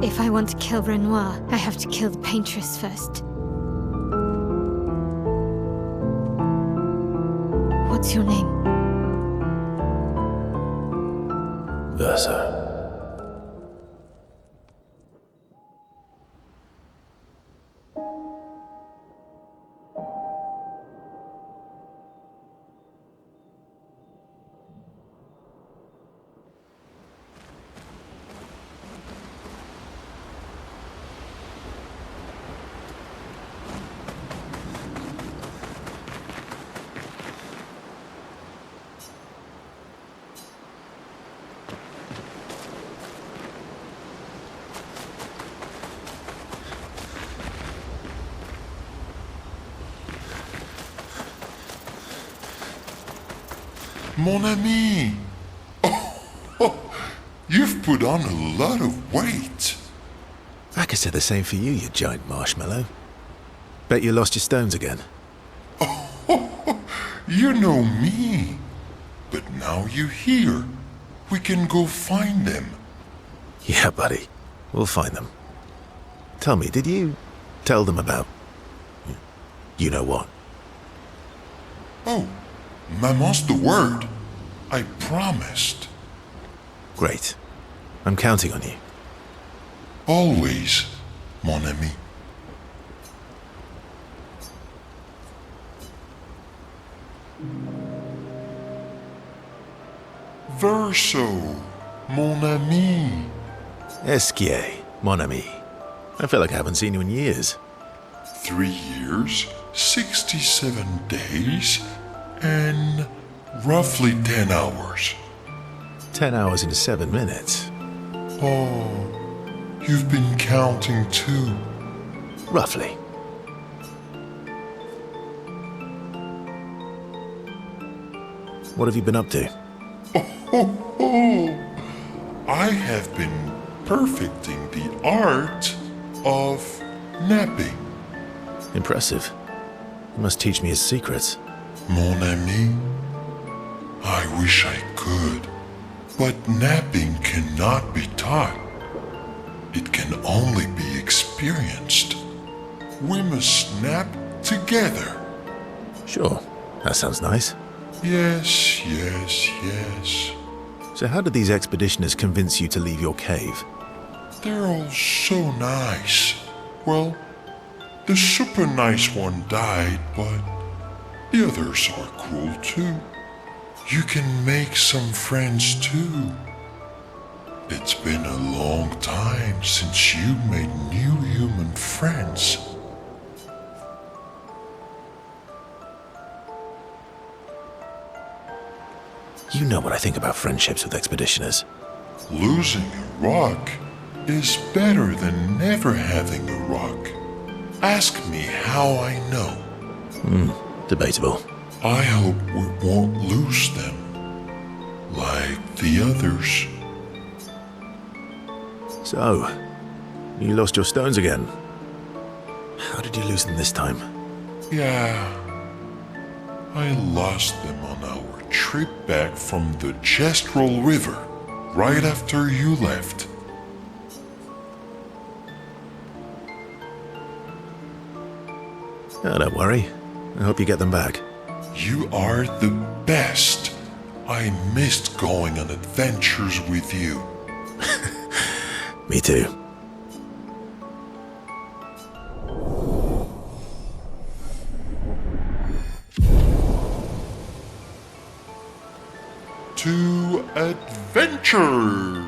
If I want to kill Renoir, I have to kill the paintress first. What's your name? Verso. Mon ami! You've put on a lot of weight. I could say the same for you, you giant marshmallow. Bet you lost your stones again. You know me. But now you're here. We can go find them. Yeah, buddy. We'll find them. Tell me, did you tell them about... you know what? Oh, Maman's the word. I promised. Great. I'm counting on you. Always, mon ami. Verso, mon ami. Esquier, mon ami. I feel like I haven't seen you in years. 3 years, 67 days, and roughly 10 hours. 10 hours into 7 minutes. Oh, you've been counting too. Roughly. What have you been up to? I have been perfecting the art of napping. Impressive. You must teach me his secrets. Mon ami, I wish I could, but napping cannot be taught. It can only be experienced. We must nap together. Sure, that sounds nice. Yes, yes, yes. So how did these expeditioners convince you to leave your cave? They're all so nice. Well, the super nice one died, but the others are cool too. You can make some friends too. It's been a long time since you made new human friends. You know what I think about friendships with expeditioners. Losing a rock is better than never having a rock. Ask me how I know. Debatable. I hope we won't lose them like the others. So, you lost your stones again. How did you lose them this time? Yeah, I lost them on our trip back from the Chestrel River right after you left. Oh, don't worry. I hope you get them back. You are the best. I missed going on adventures with you. Me too. To adventure!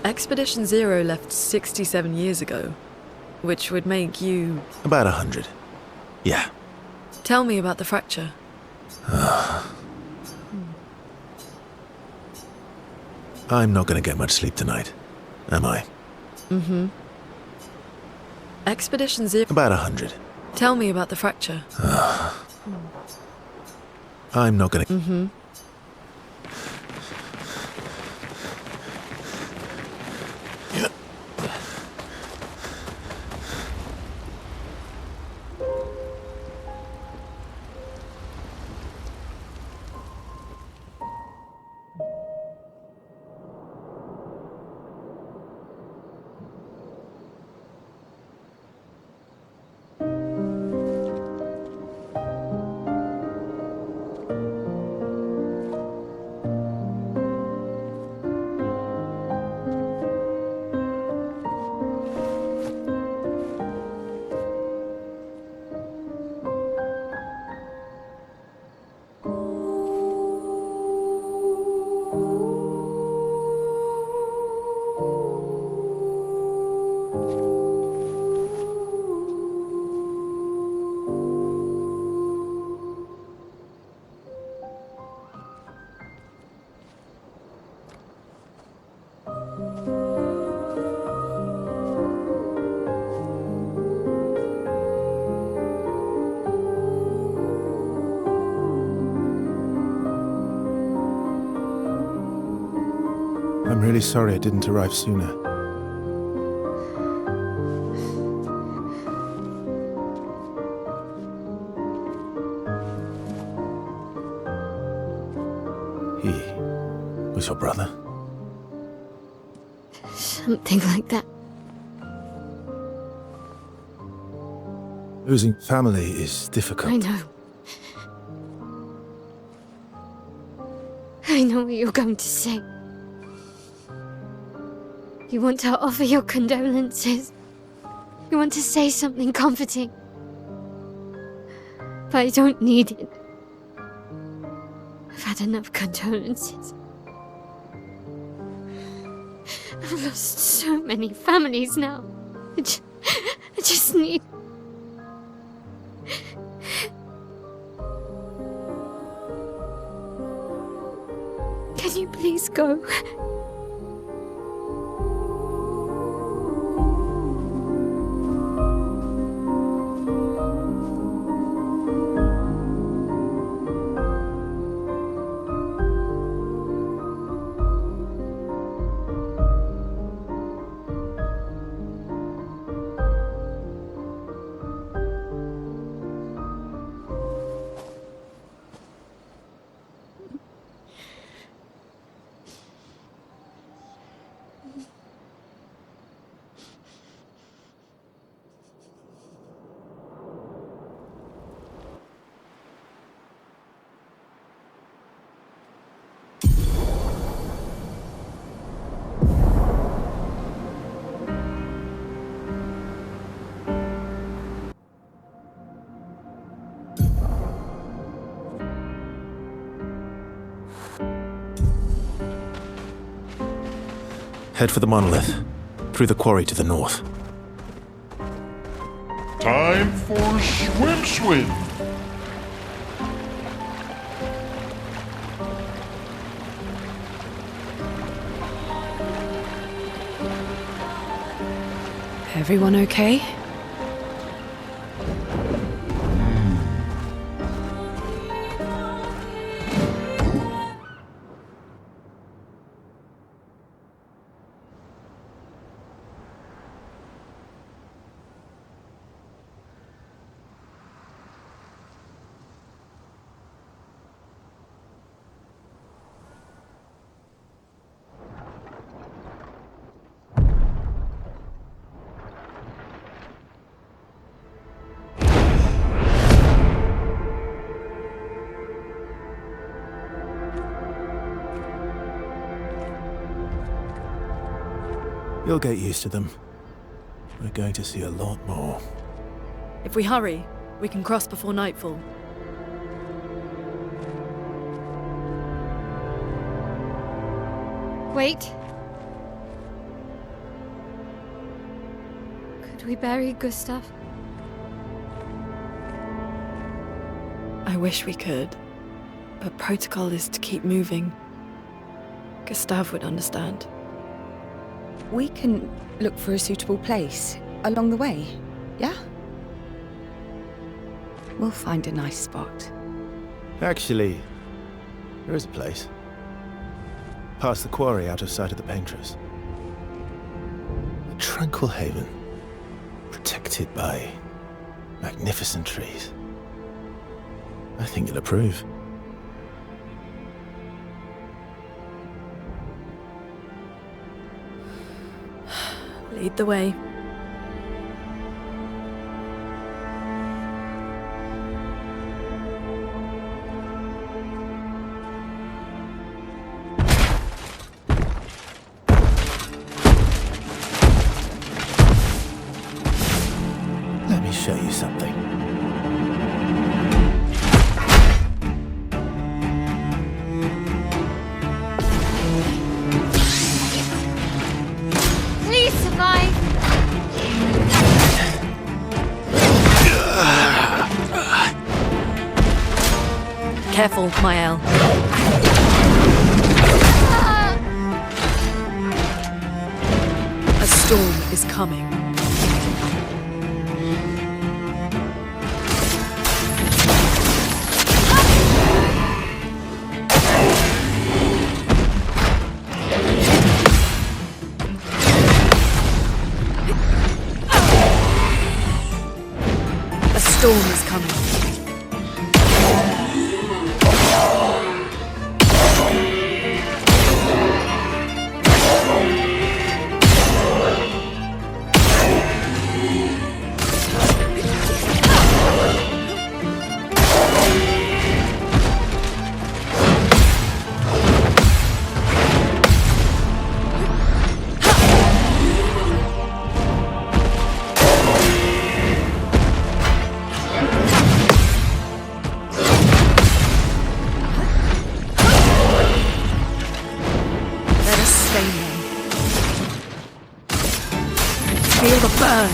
Expedition Zero left 67 years ago, which would make you... About 100. Yeah. Tell me about the fracture. I'm not going to get much sleep tonight, am I? Mm-hmm. Expedition Zero... About 100. Tell me about the fracture. I'm not going to... Mm-hmm. I'm really sorry I didn't arrive sooner. He was your brother? Something like that. Losing family is difficult. I know. I know what you're going to say. You want to offer your condolences. You want to say something comforting. But I don't need it. I've had enough condolences. I've lost so many families now. I just need... Can you please go? Head for the monolith, through the quarry to the north. Time for swim. Everyone okay? You'll get used to them. We're going to see a lot more. If we hurry, we can cross before nightfall. Wait. Do we bury Gustav? I wish we could, but protocol is to keep moving. Gustav would understand. We can look for a suitable place along the way, yeah? We'll find a nice spot. Actually, there is a place. Past the quarry, out of sight of the painters. A tranquil haven, protected by magnificent trees. I think you'll approve. Lead the way. Let me show you something. Please survive! Careful, Mael. A storm is coming. A storm is coming. Let us stay here. Feel the burn.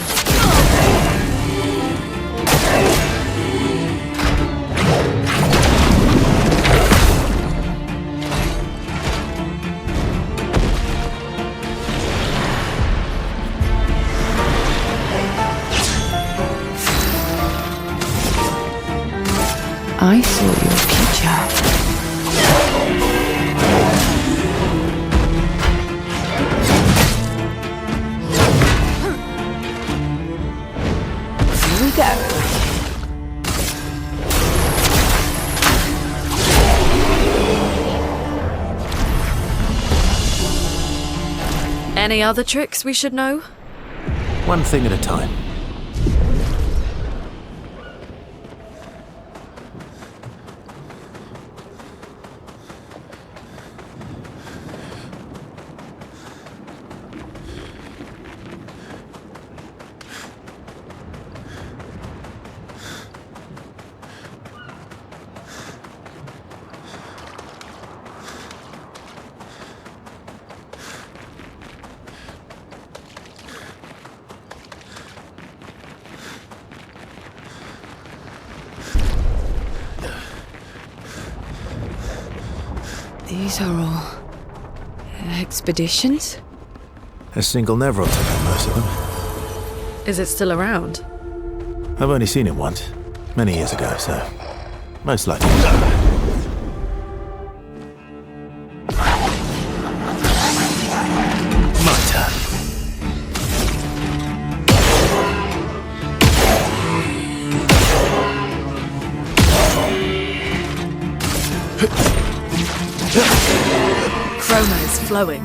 I saw your future. Here we go. Any other tricks we should know? One thing at a time. These are all expeditions? A single Nevril took out most of them. Is it still around? I've only seen him once, many years ago, so most likely. My turn. Chroma is flowing.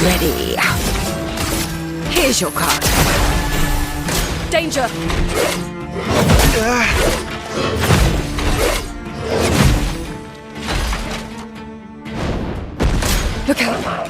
Ready. Here's your card. Danger! Look out.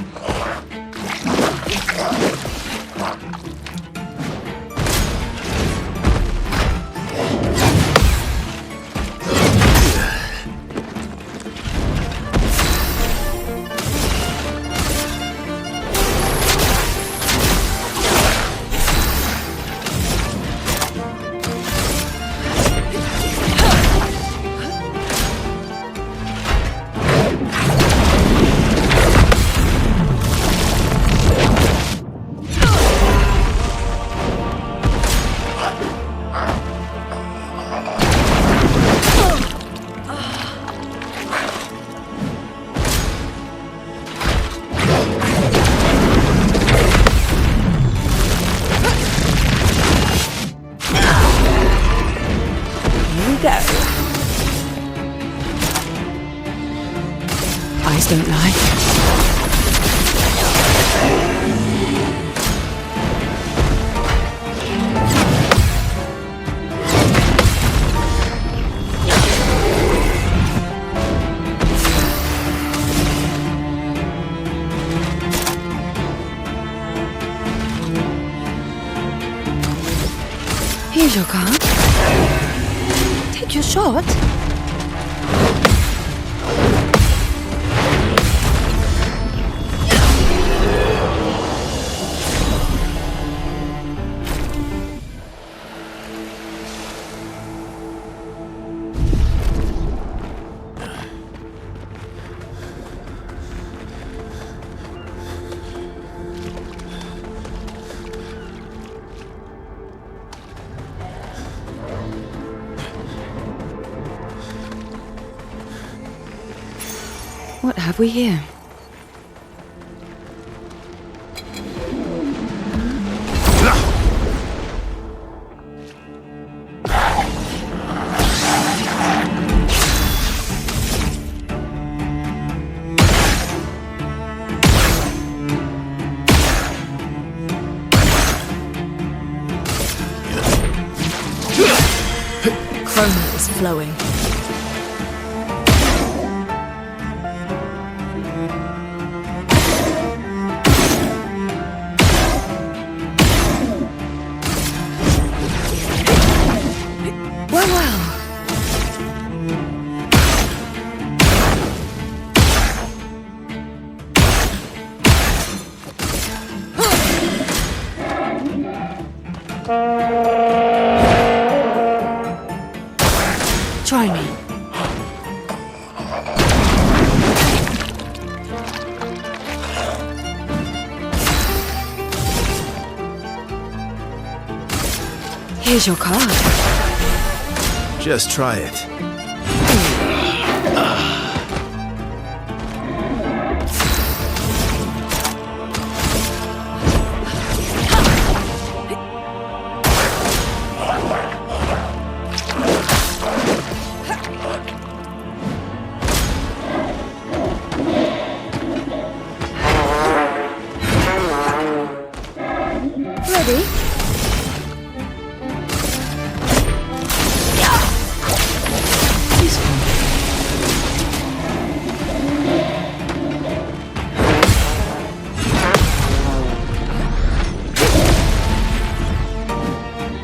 go. Eyes don't lie. Here's your card. Take your shot. What have we here? Chroma is flowing. Try me. Here's your card. Just try it. Ready?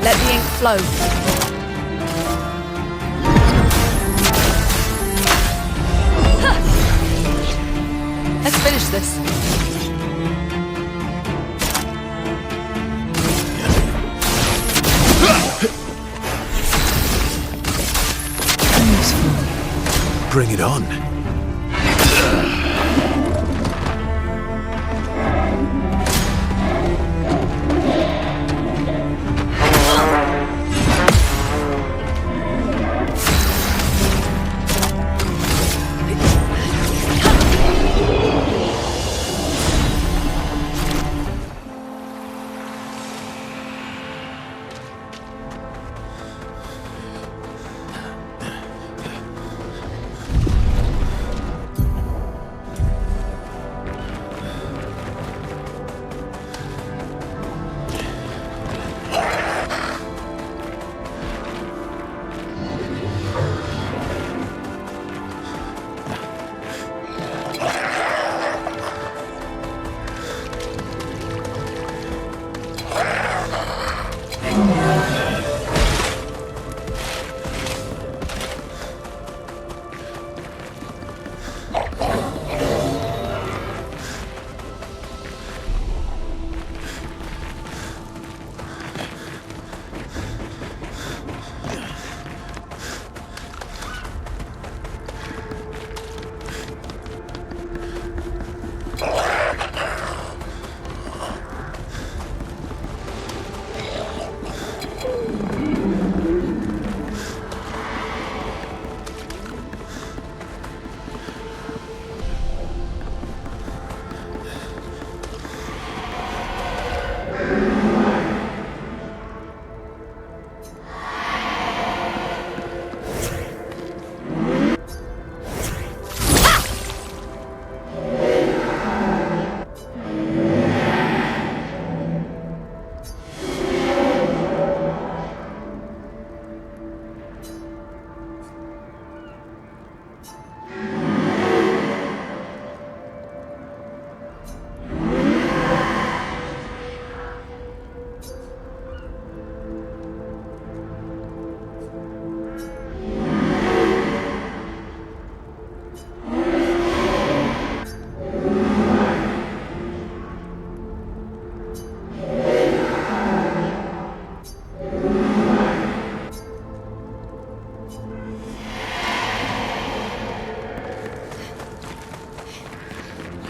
Let the ink flow. Let's finish this. Bring it on.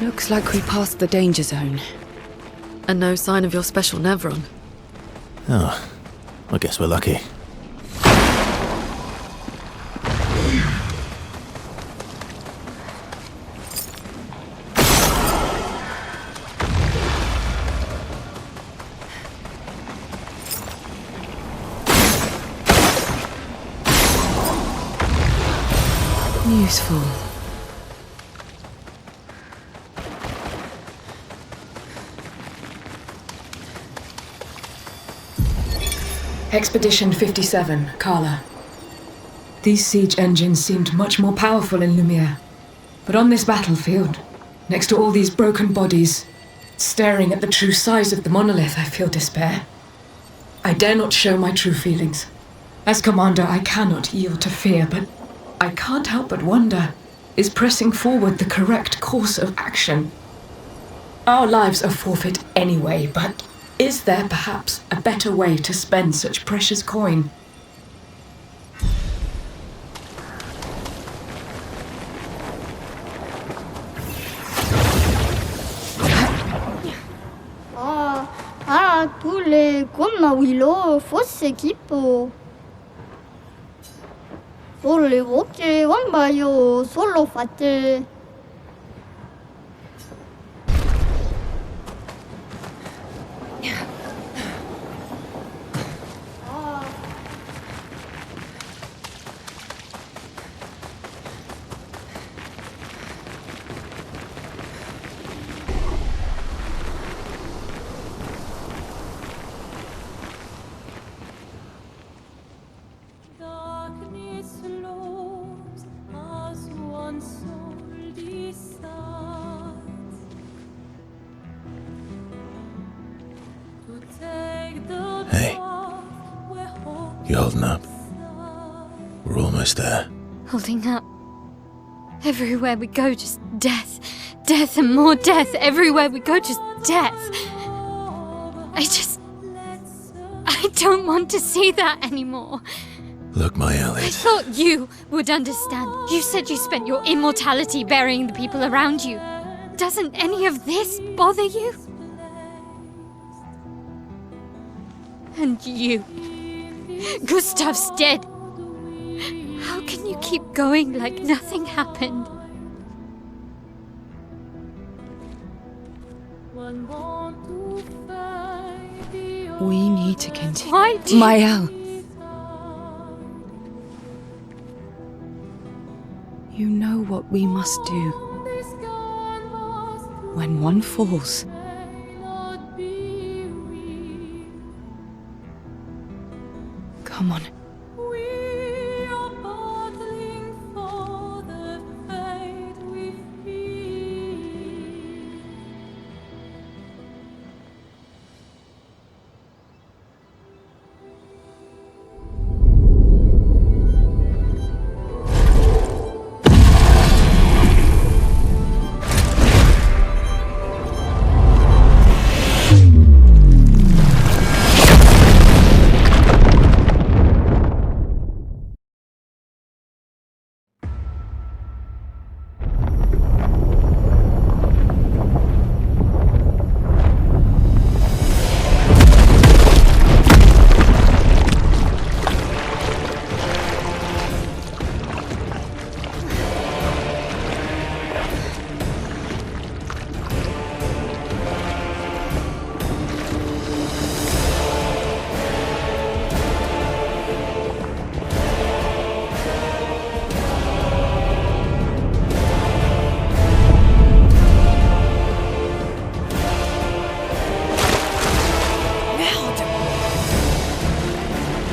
Looks like we passed the danger zone. And no sign of your special Nevron. Oh, I guess we're lucky. Useful. Expedition 57, Carla. These siege engines seemed much more powerful in Lumiere. But on this battlefield, next to all these broken bodies, staring at the true size of the monolith, I feel despair. I dare not show my true feelings. As commander, I cannot yield to fear, but I can't help but wonder, is pressing forward the correct course of action? Our lives are forfeit anyway, but is there perhaps a better way to spend such precious coin? Tous les comme Willow fausse équipe. Solo voce wambayo solo fate. Hey, you holding up? We're almost there. Holding up. Everywhere we go, just death. Death and more death. Everywhere we go, just death. I don't want to see that anymore. Look, my I Elliot. thought you would understand. You said you spent your immortality burying the people around you. Doesn't any of this bother you? And you. Gustav's dead. How can you keep going like nothing happened? We need to continue. Why do you... Mael. You know what we must do. When one falls, come on.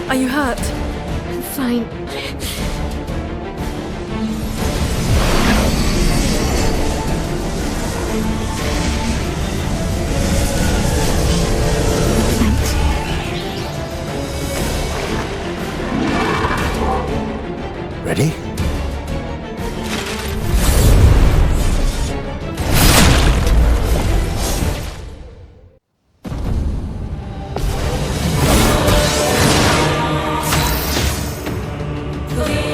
Are you hurt? I'm fine. Thanks. Ready? Thanks.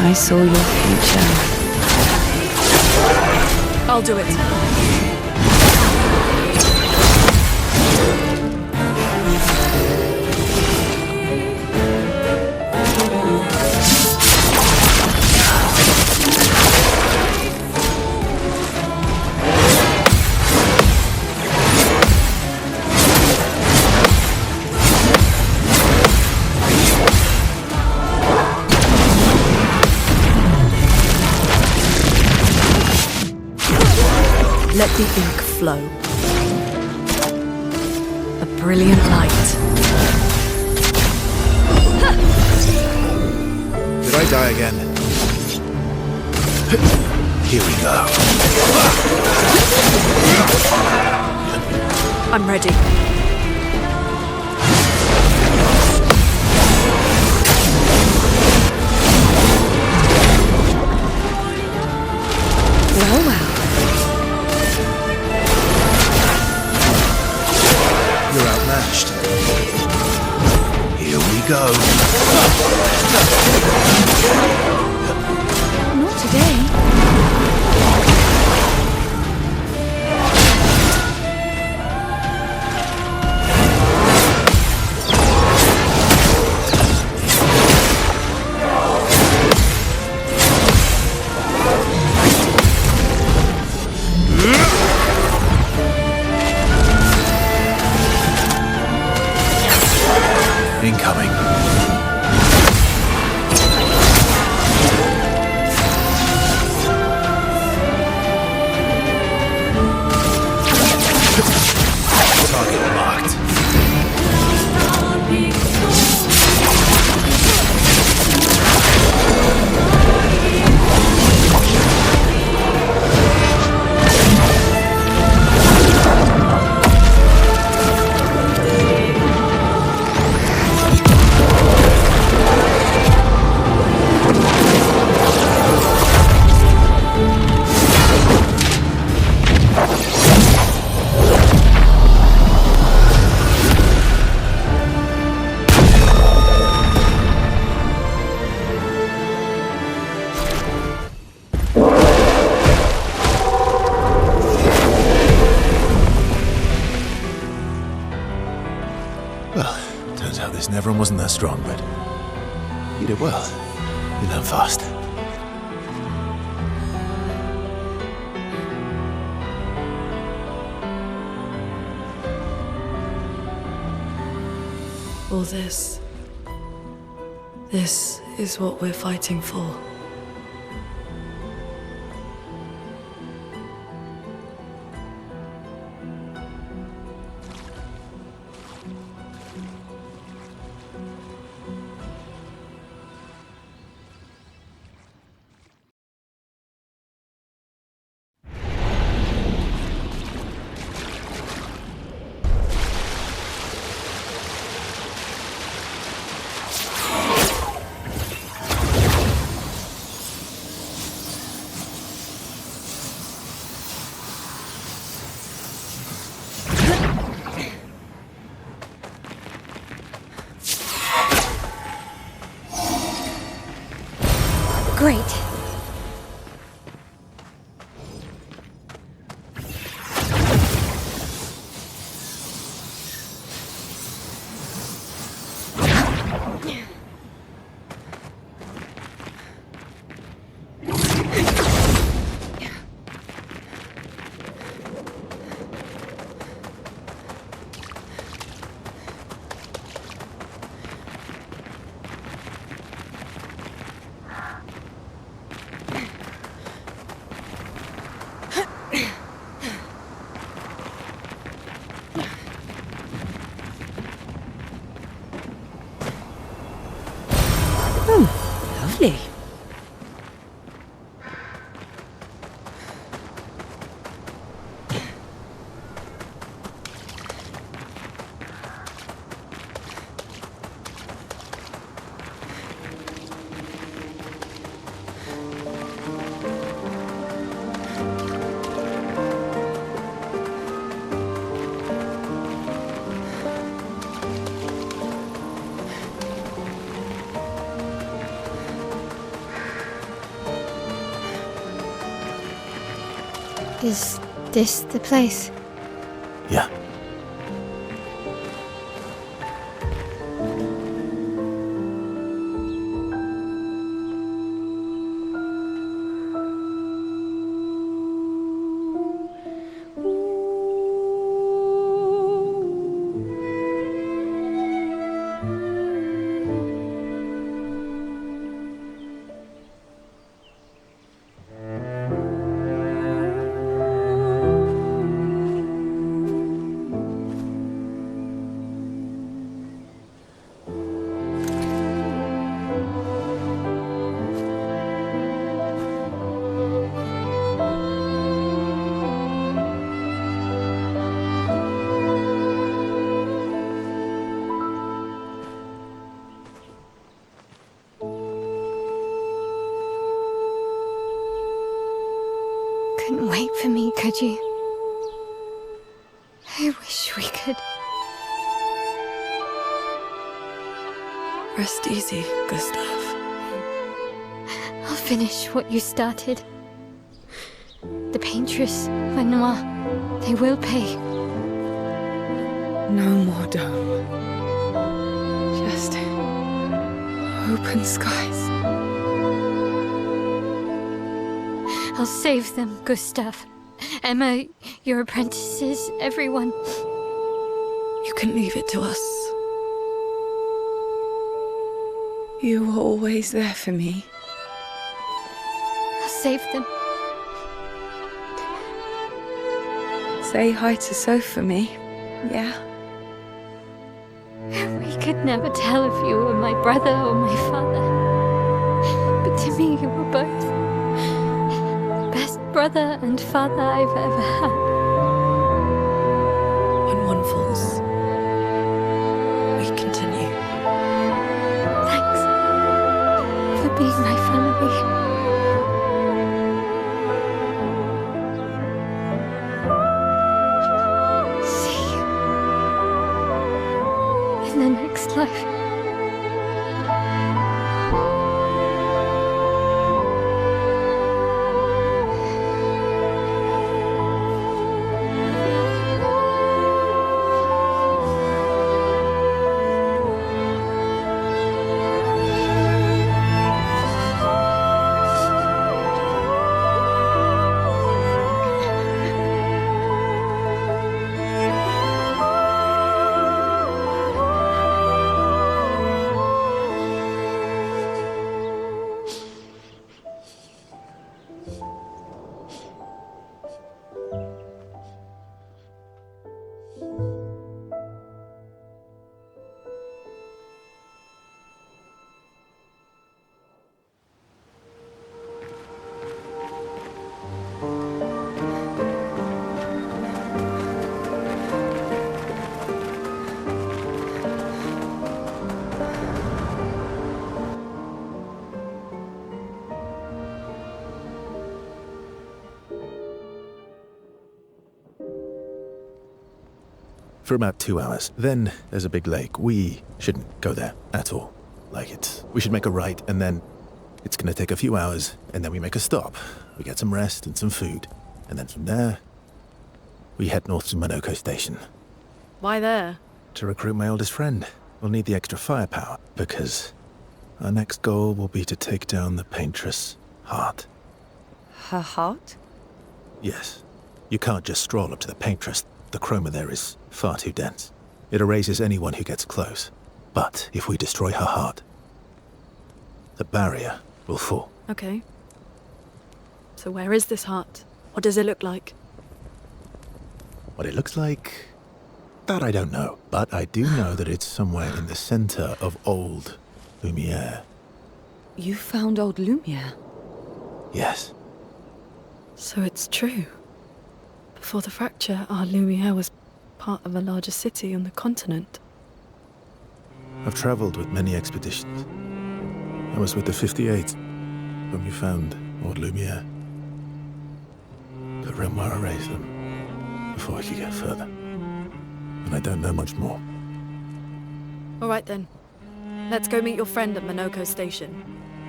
I saw your future. I'll do it. Let the ink flow. A brilliant light. Did I die again? Here we go. I'm ready. Well, well. You're outmatched. Here we go. Not today. Incoming. Target marked. Well, turns out this Neveron wasn't that strong, but you did well. You learn fast. All this. This is what we're fighting for. Great. Lovely. Is this the place? Yeah. Couldn't wait for me, could you? I wish we could. Rest easy, Gustav. I'll finish what you started. The paintress, Renoir, they will pay. No more dome. Just open skies. I'll save them, Gustav. Emma, your apprentices, everyone. You can leave it to us. You were always there for me. I'll save them. Say hi to Soph for me, yeah? We could never tell if you were my brother or my father. But to me, you were both. Best brother and father I've ever had. When one falls, we continue. Thanks for being my family. See you in the next life. For about 2 hours. Then there's a big lake. We shouldn't go there at all. We should make a right, and then it's gonna take a few hours, and then we make a stop. We get some rest and some food. And then from there, we head north to Monoko Station. Why there? To recruit my oldest friend. We'll need the extra firepower, because our next goal will be to take down the paintress' heart. Her heart? Yes. You can't just stroll up to the paintress. The chroma there is far too dense. It erases anyone who gets close. But if we destroy her heart, the barrier will fall. Okay. So where is this heart? What does it look like? What it looks like, that I don't know. But I do know that it's somewhere in the center of old Lumiere. You found old Lumiere? Yes. So it's true. Before the fracture, our Lumiere was part of a larger city on the continent. I've traveled with many expeditions. I was with the 58th when we found old Lumiere. But Renoir erased them before I could get further. And I don't know much more. All right then. Let's go meet your friend at Monoko Station.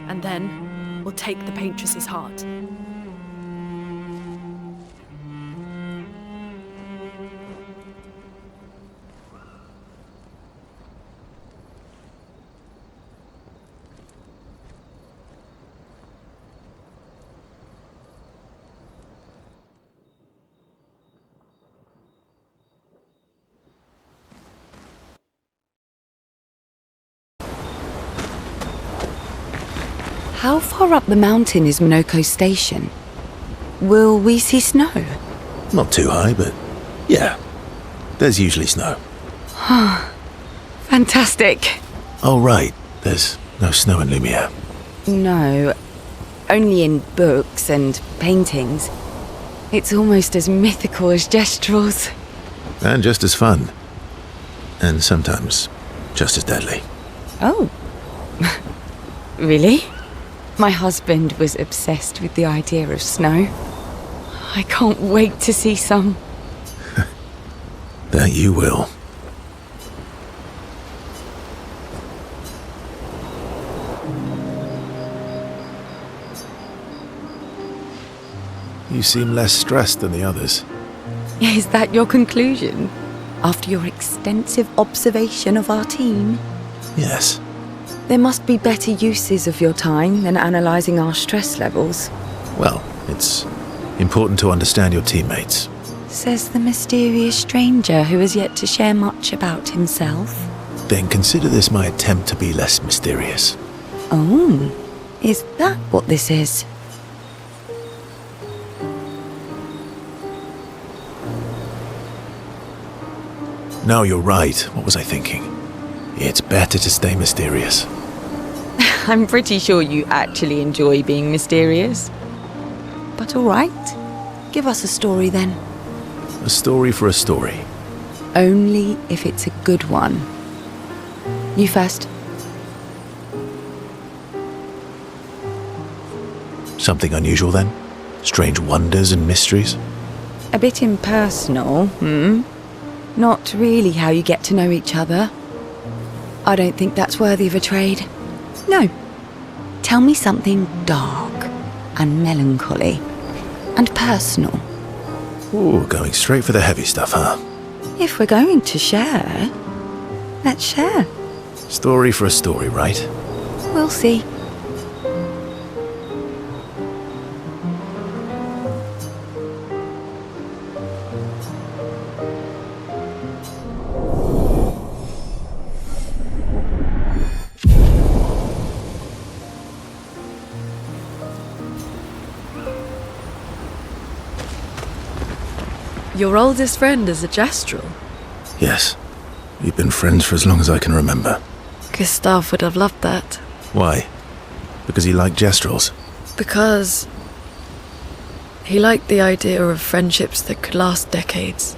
And then we'll take the paintress's heart. How far up the mountain is Minoko Station? Will we see snow? Not too high, but yeah. There's usually snow. Fantastic. Oh, right. There's no snow in Lumiere. No, only in books and paintings. It's almost as mythical as Gestrels. And just as fun. And sometimes just as deadly. Oh. Really? My husband was obsessed with the idea of snow. I can't wait to see some. That you will. You seem less stressed than the others. Is that your conclusion? After your extensive observation of our team? Yes. There must be better uses of your time than analysing our stress levels. Well, it's important to understand your teammates. Says the mysterious stranger who has yet to share much about himself. Then consider this my attempt to be less mysterious. Oh, is that what this is? No, you're right. What was I thinking? It's better to stay mysterious. I'm pretty sure you actually enjoy being mysterious. But all right, give us a story then. A story for a story. Only if it's a good one. You first. Something unusual then? Strange wonders and mysteries? A bit impersonal, Not really how you get to know each other. I don't think that's worthy of a trade. No. Tell me something dark and melancholy and personal. Ooh, going straight for the heavy stuff, huh? If we're going to share, let's share. Story for a story, right? We'll see. Your oldest friend is a Gestral. Yes. We've been friends for as long as I can remember. Gustav would have loved that. Why? Because he liked Gestrals? Because he liked the idea of friendships that could last decades.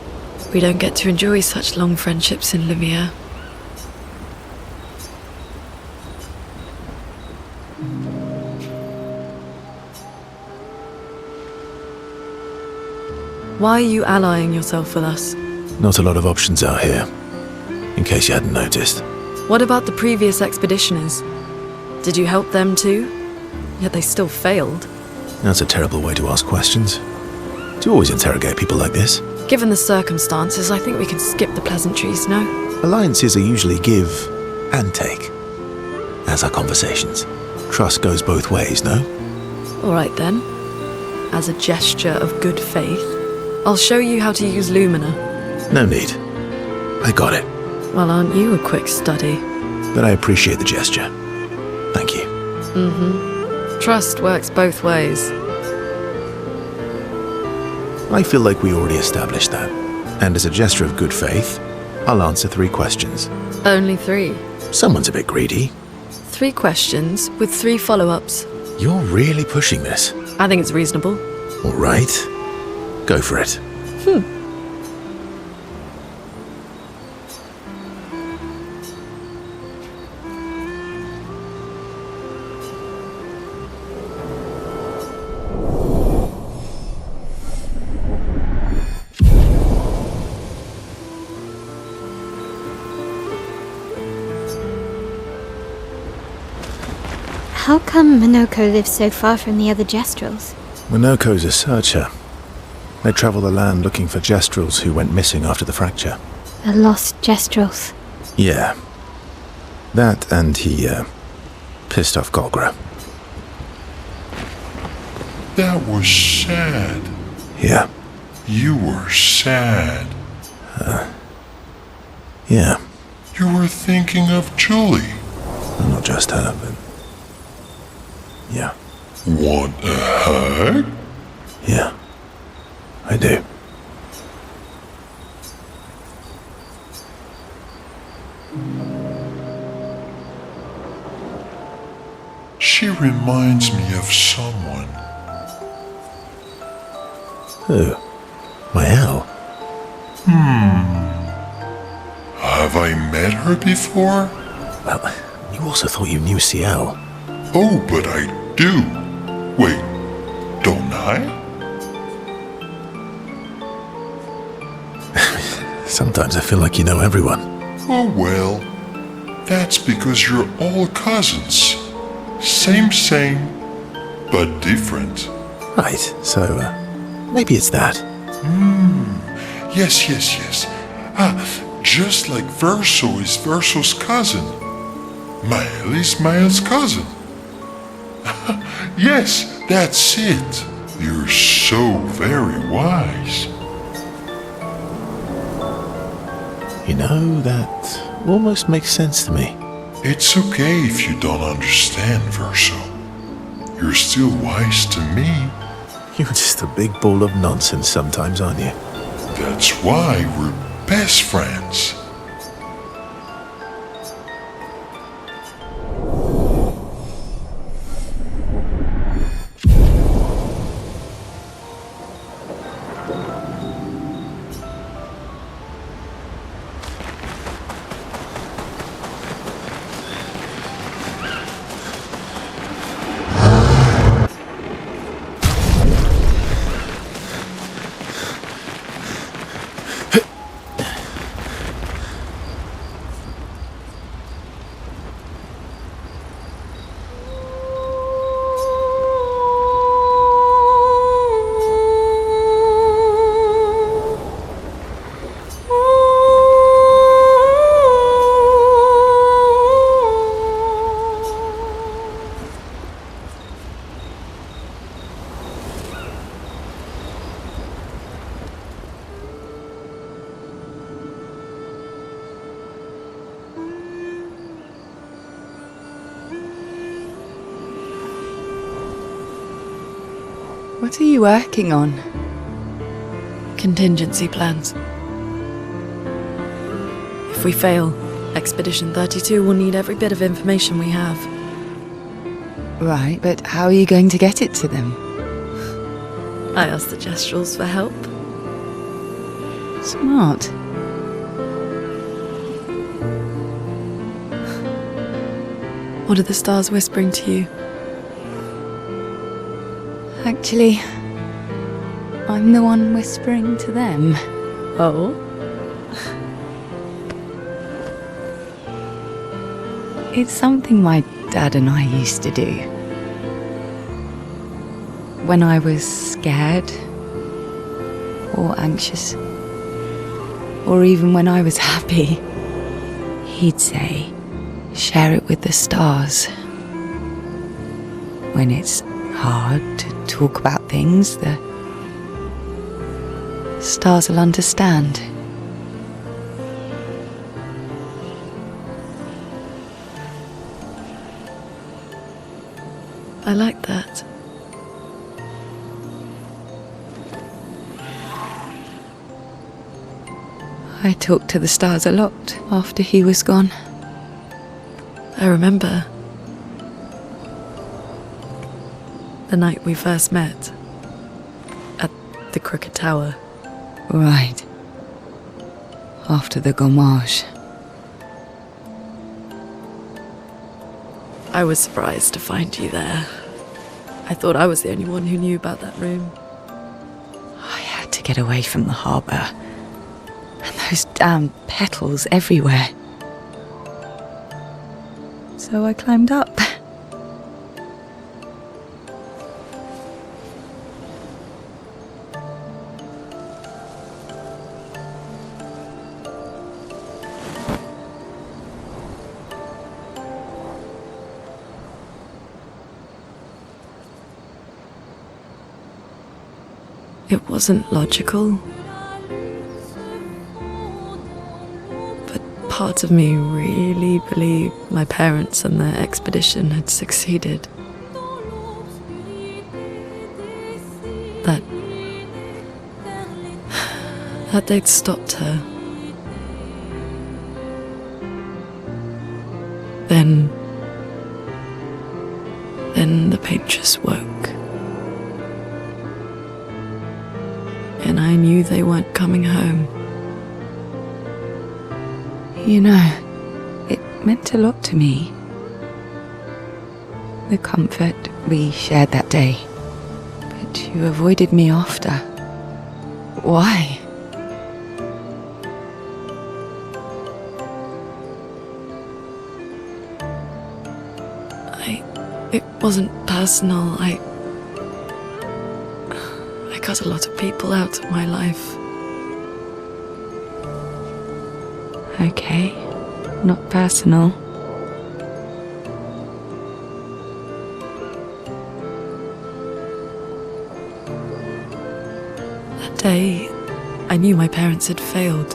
We don't get to enjoy such long friendships in Lumiere. Why are you allying yourself with us? Not a lot of options out here. In case you hadn't noticed. What about the previous expeditioners? Did you help them too? Yet they still failed. That's a terrible way to ask questions. Do you always interrogate people like this? Given the circumstances, I think we can skip the pleasantries, no? Alliances are usually give and take. As are conversations. Trust goes both ways, no? All right then. As a gesture of good faith, I'll show you how to use Lumina. No need. I got it. Well, aren't you a quick study? But I appreciate the gesture. Thank you. Trust works both ways. I feel like we already established that. And as a gesture of good faith, I'll answer 3 questions. Only 3. Someone's a bit greedy. 3 questions with 3 follow-ups. You're really pushing this. I think it's reasonable. All right. Go for it. How come Minoko lives so far from the other Gestrals? Minoko's a searcher. They travel the land looking for Gestrals who went missing after the fracture. The lost Gestrals. Yeah. That and he, pissed off Golgra. That was sad. Yeah. You were sad. Yeah. You were thinking of Julie. Well, not just her, but... Yeah. Want a hug? Yeah. I do. She reminds me of someone. Who? My Elle? Have I met her before? Well, you also thought you knew CL. Oh, but I do. Wait, don't I? Sometimes I feel like you know everyone. Oh well, that's because you're all cousins. Same, but different. Right, so, maybe it's that. Yes. Just like Verso is Verso's cousin. Mael is Mael's cousin. Yes, that's it. You're so very wise. You know, that almost makes sense to me. It's okay if you don't understand, Verso. You're still wise to me. You're just a big ball of nonsense sometimes, aren't you? That's why we're best friends. What are you working on? Contingency plans. If we fail, Expedition 32 will need every bit of information we have. Right, but how are you going to get it to them? I asked the Gestrals for help. Smart. What are the stars whispering to you? Actually, I'm the one whispering to them. Oh? It's something my dad and I used to do. When I was scared, or anxious, or even when I was happy, he'd say, share it with the stars. When it's hard to talk about things, the stars will understand. I like that. I talked to the stars a lot after he was gone. I remember the night we first met at the Crooked Tower. Right. After the gommage. I was surprised to find you there. I thought I was the only one who knew about that room. I had to get away from the harbour. And those damn petals everywhere. So I climbed up. It wasn't logical, but part of me really believed my parents and their expedition had succeeded. that they'd stopped her. Then the painters woke. And I knew they weren't coming home. You know, it meant a lot to me. The comfort we shared that day. But you avoided me after. Why? It wasn't personal. I cut a lot of people out of my life. Okay, not personal. That day, I knew my parents had failed.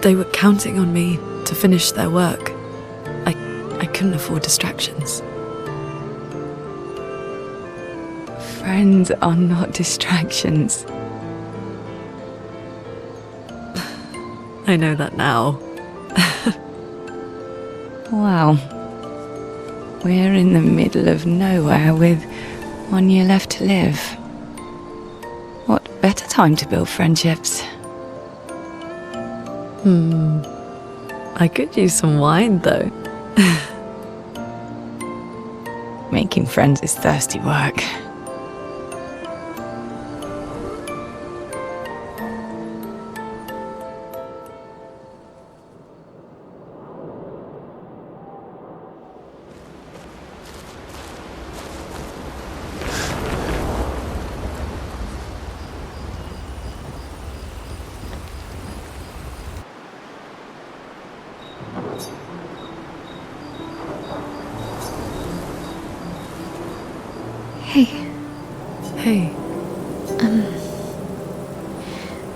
They were counting on me to finish their work. I couldn't afford distractions. Friends are not distractions. I know that now. Wow. We're in the middle of nowhere with 1 year left to live. What better time to build friendships? I could use some wine, though. Making friends is thirsty work. Hey,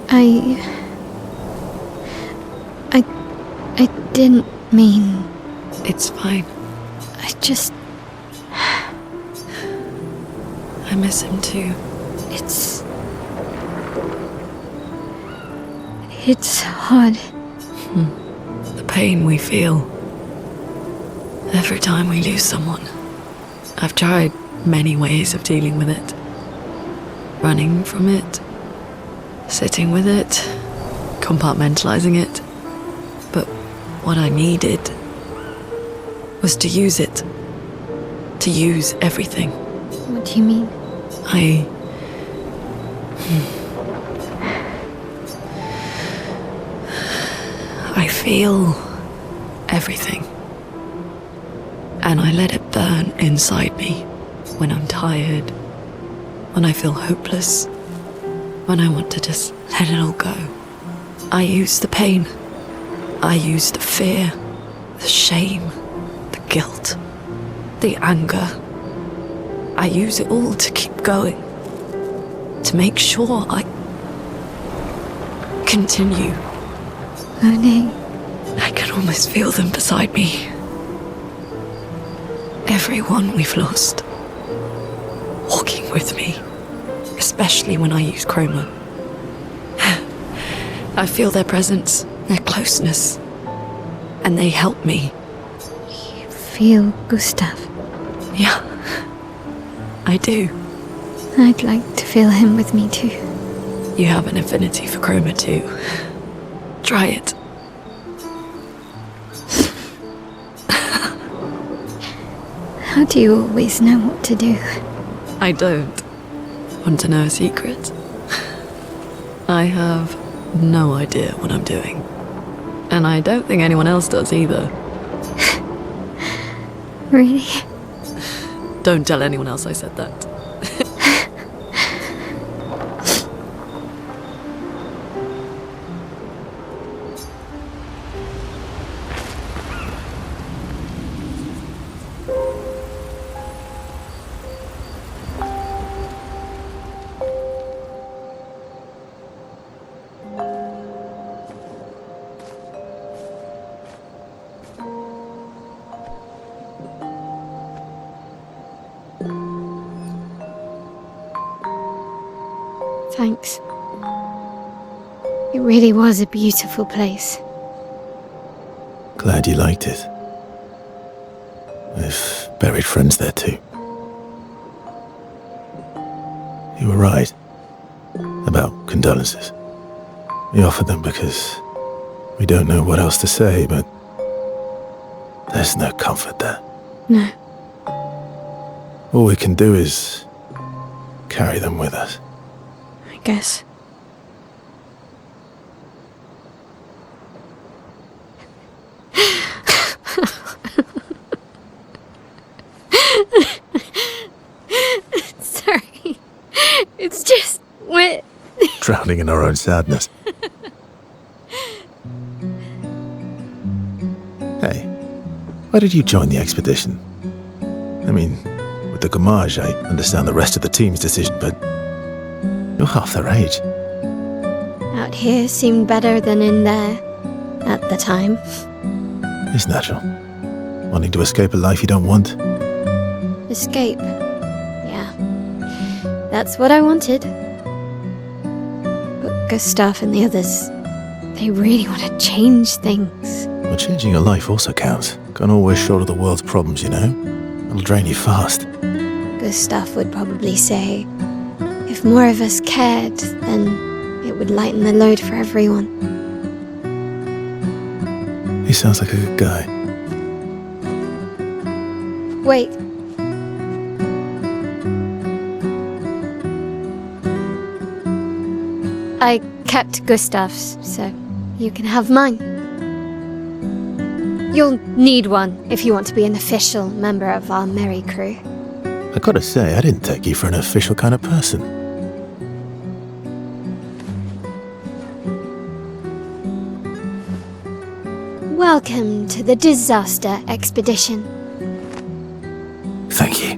Hey, I didn't mean. it's fine. I just. I miss him too. It's. It's hard. The pain we feel every time we lose someone. I've tried many ways of dealing with it. Running from it, sitting with it, compartmentalizing it. But what I needed was to use it. To use everything. What do you mean? I feel everything. And I let it burn inside me when I'm tired, when I feel hopeless, when I want to just let it all go. I use the pain. I use the fear, the shame, the guilt, the anger. I use it all to keep going, to make sure I continue. Monet. I can almost feel them beside me. Everyone we've lost, walking with me, especially when I use chroma. I feel their presence, their closeness, and they help me. You feel Gustav. Yeah, I do. I'd like to feel him with me too. You have an affinity for chroma too. Try it. How do you always know what to do? I don't. Want to know a secret? I have no idea what I'm doing. And I don't think anyone else does either. Really? Don't tell anyone else I said that. Thanks. It really was a beautiful place. Glad you liked it. I've buried friends there too. You were right about condolences. We offered them because we don't know what else to say, but there's no comfort there. No. All we can do is carry them with us. I guess. Sorry. It's just we're Drowning in our own sadness. Hey, why did you join the expedition? I mean, with the Gommage, I understand the rest of the team's decision, but you're half their age. out here seemed better than in there at the time. It's natural. Wanting to escape a life you don't want. Escape. Yeah. That's what I wanted. But Gustav and the others, they really want to change things. But changing your life also counts. Can't always shoulder the world's problems, you know? It'll drain you fast. Gustav would probably say, if more of us cared, then it would lighten the load for everyone. He sounds like a good guy. Wait. I kept Gustav's, so you can have mine. You'll need one if you want to be an official member of our merry crew. I gotta say, I didn't take you for an official kind of person. Welcome to the disaster expedition. Thank you.